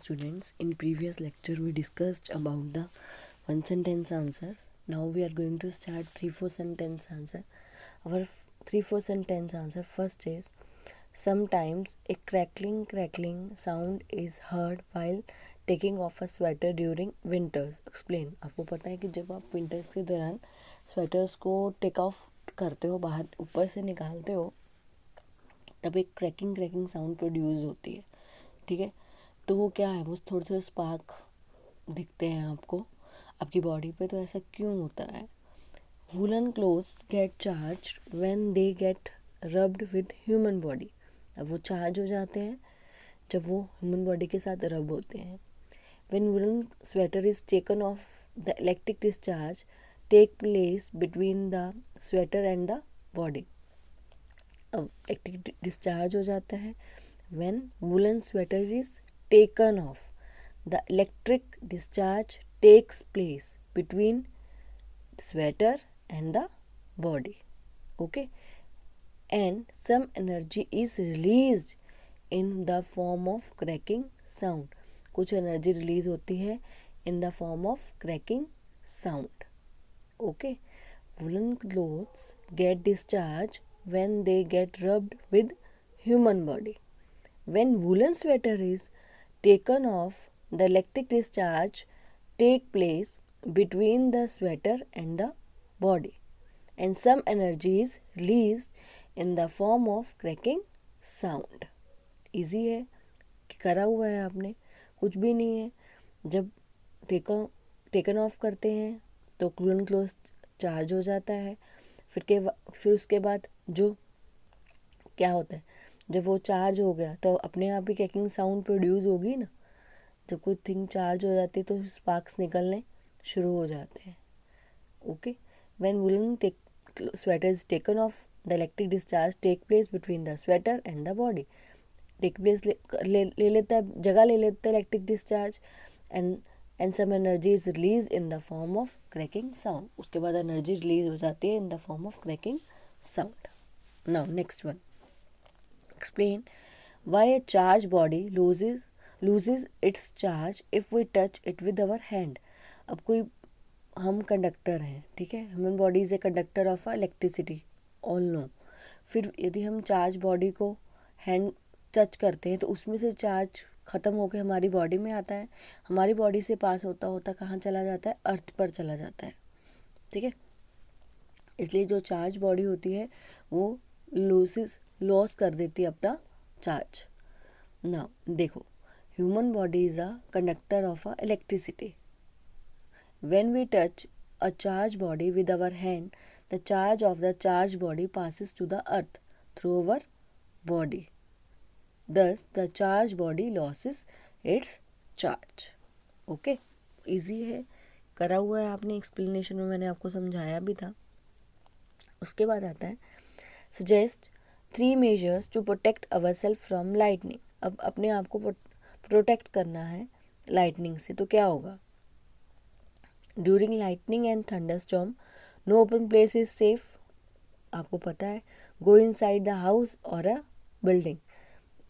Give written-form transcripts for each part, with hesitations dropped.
students, in previous lecture we discussed about the one sentence answers. Now we are going to start 3-4 sentence answer. Our 3-4 sentence answer first is, sometimes a crackling sound is heard while taking off a sweater during winters. Explain. आपको पता है कि जब आप winters के दौरान sweaters को take off करते हो, बाहर ऊपर से निकालते हो, तब एक क्रैकिंग साउंड प्रोड्यूस होती है. ठीक है, तो वो क्या है, वो थोड़े थोड़े स्पार्क दिखते हैं आपको आपकी बॉडी पे. तो ऐसा क्यों होता है? Woollen clothes gate charge when they get rubbed with human body. अब वो चार्ज हो जाते हैं जब वो ह्यूमन बॉडी के साथ रब होते हैं. When woollen sweater is taken off, the electric discharge take place between the sweater and the body. अब इलेक्ट्रिक डिस्चार्ज हो जाता है when woolen sweater is taken off. The electric discharge takes place between sweater and the body. Okay, and some energy is released in the form of cracking sound. कुछ energy release होती है in the form of cracking sound. Okay, woolen clothes get discharged when they get rubbed with human body. When woolen sweater is taken off, the electric discharge take place between the sweater and the body, and some energy is released in the form of cracking sound. Easy है, करा हुआ है आपने, कुछ भी नहीं है. जब टेकन ऑफ करते हैं तो वूलन क्लोथ चार्ज हो जाता है. फिर उसके बाद जो क्या होता है, जब वो चार्ज हो गया तो अपने आप ही क्रैकिंग साउंड प्रोड्यूस होगी ना. जब कोई थिंग चार्ज हो जाती है तो स्पार्क्स निकलने शुरू हो जाते हैं. Okay, when woollen sweater is taken off, the electric discharge take place between the sweater and the body. Take place ले लेता है, जगह ले लेता है electric discharge, and some energy is release in the form of cracking sound. उसके बाद energy release हो जाती है in the form of cracking sound. Now next one. Explain why a charged body loses its charge if we touch it with our hand. अब कोई, हम conductor हैं, ठीक है, human body is a conductor of electricity, all know. फिर यदि हम charge body को हैंड टच करते हैं तो उसमें से चार्ज ख़त्म होकर हमारी बॉडी में आता है. हमारी बॉडी से पास होता होता कहाँ चला जाता है? अर्थ पर चला जाता है. ठीक है, इसलिए जो चार्ज बॉडी होती है वो लॉस कर देती है अपना चार्ज. ना देखो, human body is a conductor of a electricity. When we touch a charge body with our hand, the charge of the charge body passes to the earth through our body. Thus the charge body losses its charge. Okay, easy है, करा हुआ है आपने. Explanation में मैंने आपको समझाया भी था. उसके बाद आता है suggest 3 measures to protect ourselves from lightning. अब अपने आप को प्रोटेक्ट करना है लाइटनिंग से, तो क्या होगा? During lightning and thunderstorm no open place is safe. आपको पता है, गो इनसाइड द हाउस और अ बिल्डिंग.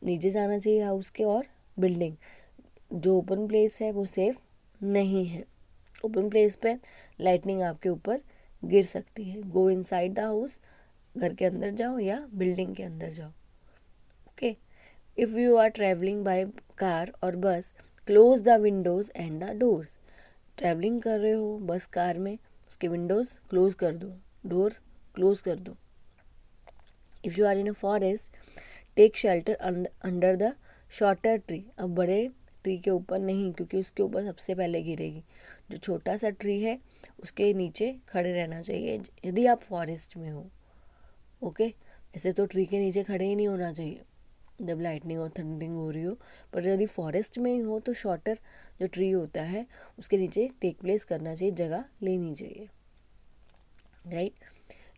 नीचे जाना चाहिए हाउस के और बिल्डिंग. जो ओपन प्लेस है वो सेफ नहीं है. ओपन प्लेस पे लाइटनिंग आपके ऊपर गिर सकती है. गो इनसाइड द हाउस, घर के अंदर जाओ या बिल्डिंग के अंदर जाओ. Okay, if you are travelling by car और bus, close the windows and the doors. Travelling कर रहे हो बस कार में, उसके विंडोज़ क्लोज कर दो, डोर क्लोज कर दो. If you are in a forest, take shelter under the shorter tree. अब बड़े ट्री के ऊपर नहीं, क्योंकि उसके ऊपर सबसे पहले गिरेगी. जो छोटा सा ट्री है उसके नीचे खड़े रहना चाहिए यदि आप फॉरेस्ट में हो. ओके, ऐसे तो ट्री के नीचे खड़े ही नहीं होना चाहिए जब लाइटनिंग और थंडरिंग हो रही हो. पर यदि फॉरेस्ट में ही हो तो शॉर्टर जो ट्री होता है उसके नीचे टेक प्लेस करना चाहिए, जगह लेनी चाहिए. Right,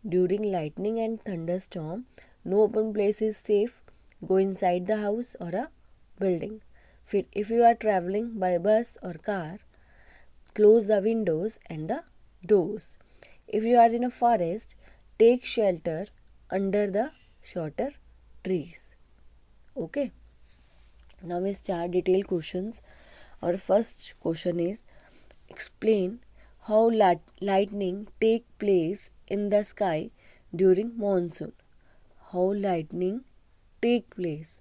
during lightning and thunderstorm no open place is safe. Go inside the house और अ बिल्डिंग. फिर if you are travelling by bus और car, close the windows and the doors. If you are in a forest, take shelter under the shorter trees. Okay, now we start detailed questions. Our first question is, explain how lightning take place in the sky during monsoon. How lightning take place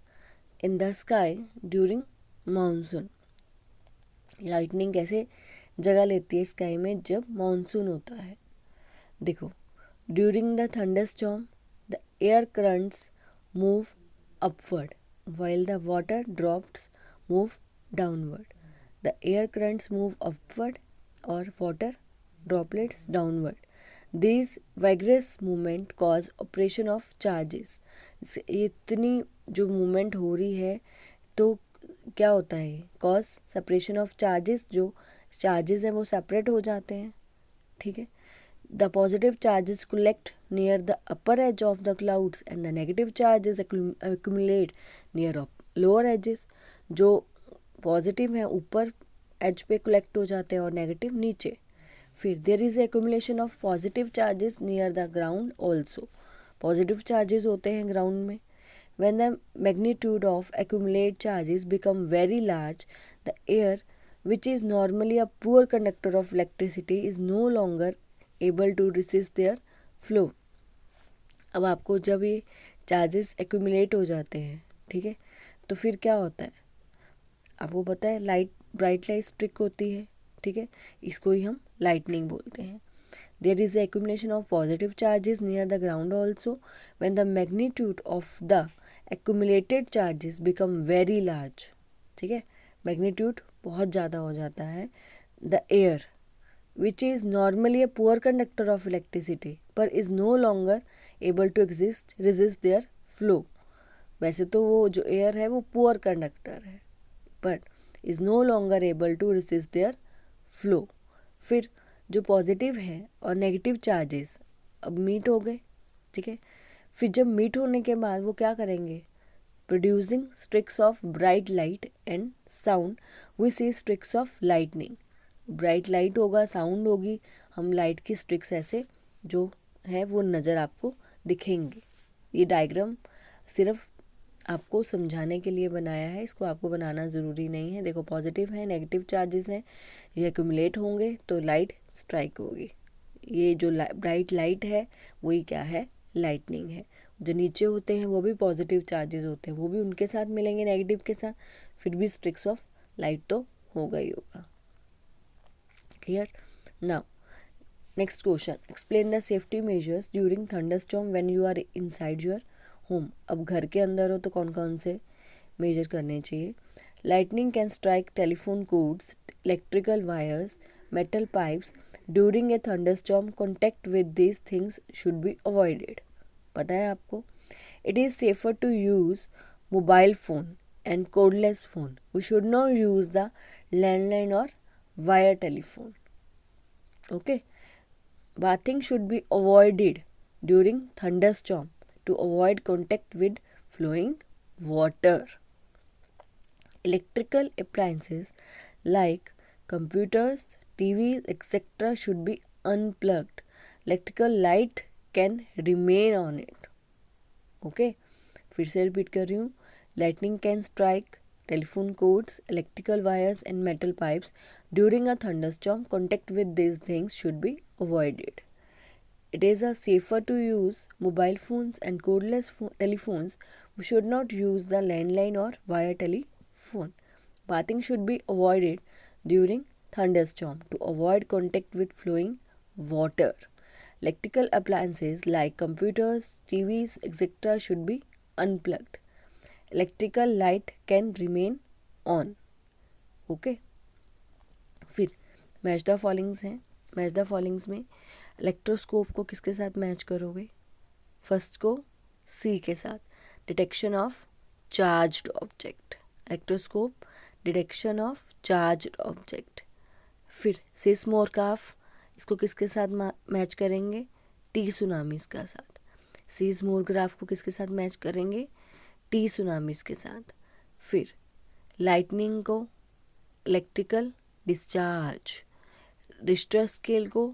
in the sky during monsoon. Lightning कैसे जगह लेती है sky में जब monsoon होता है. देखो, during the thunderstorm the air currents move upward while the water drops move downward. The air currents move upward or water droplets downward. These vigorous movement cause operation of charges. इतनी जो movement हो रही है तो क्या होता है, cause separation of charges. जो चार्जेस हैं वो सेपरेट हो जाते हैं. ठीक है. The positive charges collect near the upper edge of the clouds and the negative charges accumulate near lower edges. जो पॉजिटिव है ऊपर एज पे कलेक्ट हो जाते हैं और नेगेटिव नीचे. फिर there is accumulation of positive charges near the ground also. Positive charges होते हैं ग्राउंड में. When the magnitude of accumulated charges become very large, the air, which is normally a poor conductor of electricity, is no longer able to resist their flow. अब आपको जब ये charges accumulate हो जाते हैं, ठीक है, तो फिर क्या होता है आपको पता है. ब्राइट लाइट स्ट्रिक होती है. ठीक है, इसको ही हम लाइटनिंग बोलते हैं. There is accumulation of positive charges near the ground also. When the magnitude of the accumulated charges become very large, ठीक है, मैग्नीट्यूड बहुत ज़्यादा हो जाता है. The air, which is normally a poor conductor of electricity, पर is no longer able to resist their flow. वैसे तो वो जो एयर है वो पुअर कंडक्टर है, पर is no longer able to resist their flow. फिर जो पॉजिटिव है और नेगेटिव चार्जेस अब मीट हो गए. ठीक है, फिर जब मीट होने के बाद वो क्या करेंगे, producing streaks of bright light and sound. We see streaks of lightning. Bright light होगा, साउंड होगी, हम लाइट की स्ट्रिक्स ऐसे जो है वो नज़र आपको दिखेंगे. ये डायग्राम सिर्फ आपको समझाने के लिए बनाया है, इसको आपको बनाना ज़रूरी नहीं है. देखो, पॉजिटिव है, नेगेटिव चार्जेस हैं, ये एक्यूमुलेट होंगे तो लाइट स्ट्राइक होगी. ये जो ब्राइट लाइट है वही क्या है, लाइटनिंग है. जो नीचे होते हैं वो भी पॉजिटिव चार्जेस होते हैं, वो भी उनके साथ मिलेंगे नेगेटिव के साथ, फिर भी स्ट्रिक्स ऑफ लाइट तो होगा ही होगा. Clear. Now next question, explain the safety measures during thunderstorm when you are inside your home. अब घर के अंदर हो तो कौन कौन से मेजर करने चाहिए. Lightning can strike telephone codes, electrical wires, metal pipes. During a thunderstorm, contact with these things should be avoided. पता है आपको. It is safer to use mobile phone and cordless phone. We should not use the landline or wire telephone. Okay. Bathing should be avoided during thunderstorm to avoid contact with flowing water. Electrical appliances like computers, TVs, etc. should be unplugged. Electrical light can remain on it. Okay. फिर से repeat कर रही हूँ. Lightning can strike telephone cords, electrical wires and metal pipes. During a thunderstorm, contact with these things should be avoided. It is safer to use mobile phones and cordless telephones. We should not use the landline or wire telephone. Bathing should be avoided during thunderstorm to avoid contact with flowing water. Electrical appliances like computers, TVs, etc. should be unplugged. Electrical light can remain on. Okay. फिर match the followings हैं. Match the followings में electroscope को किसके साथ match करोगे. First को सी के साथ, detection of charged object. Electroscope, detection of charged object. फिर सिस्मोग्राफ, इसको किसके साथ मैच करेंगे, टी सुनामीज के साथ. सिस्मोग्राफ को किसके साथ मैच करेंगे, टी सुनामीज के साथ. फिर लाइटनिंग को इलेक्ट्रिकल डिस्चार्ज. रिश्टर स्केल को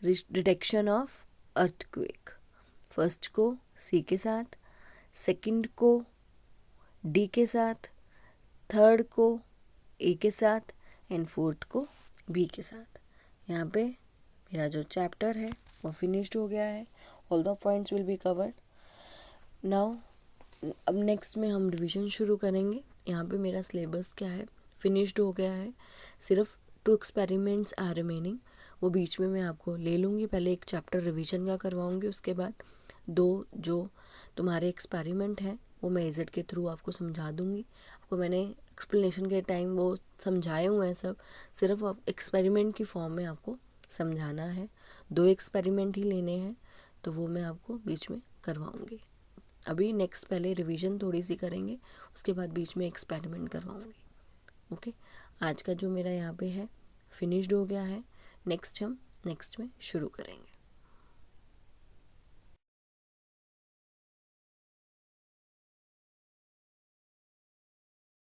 डिटेक्शन ऑफ अर्थक्वेक. फर्स्ट को सी के साथ, सेकंड को डी के साथ, थर्ड को ए के साथ एंड फोर्थ को बी के साथ। यहाँ पे मेरा जो चैप्टर है वो फिनिश्ड हो गया है। All the points will be covered now. अब नेक्स्ट में हम रिवीजन शुरू करेंगे। यहाँ पे मेरा सिलेबस क्या है, फिनिश्ड हो गया है। सिर्फ 2 एक्सपेरिमेंट्स आर रिमेनिंग, वो बीच में मैं आपको ले लूँगी। पहले एक चैप्टर रिवीजन का करवाऊँगी, उसके बाद 2 जो तुम्हारे एक्सपेरिमेंट हैं वो मैं एजेड के थ्रू आपको समझा दूँगी। आपको मैंने एक्सप्लेनेशन के टाइम वो समझाए हुए हैं सब, सिर्फ आप एक्सपेरिमेंट की फॉर्म में आपको समझाना है। 2 एक्सपेरिमेंट ही लेने हैं, तो वो मैं आपको बीच में करवाऊँगी। अभी नेक्स्ट पहले रिवीजन थोड़ी सी करेंगे, उसके बाद बीच में एक्सपेरिमेंट करवाऊँगी। ओके, आज का जो मेरा यहाँ पे है फिनिश्ड हो गया है। नेक्स्ट हम नेक्स्ट में शुरू करेंगे।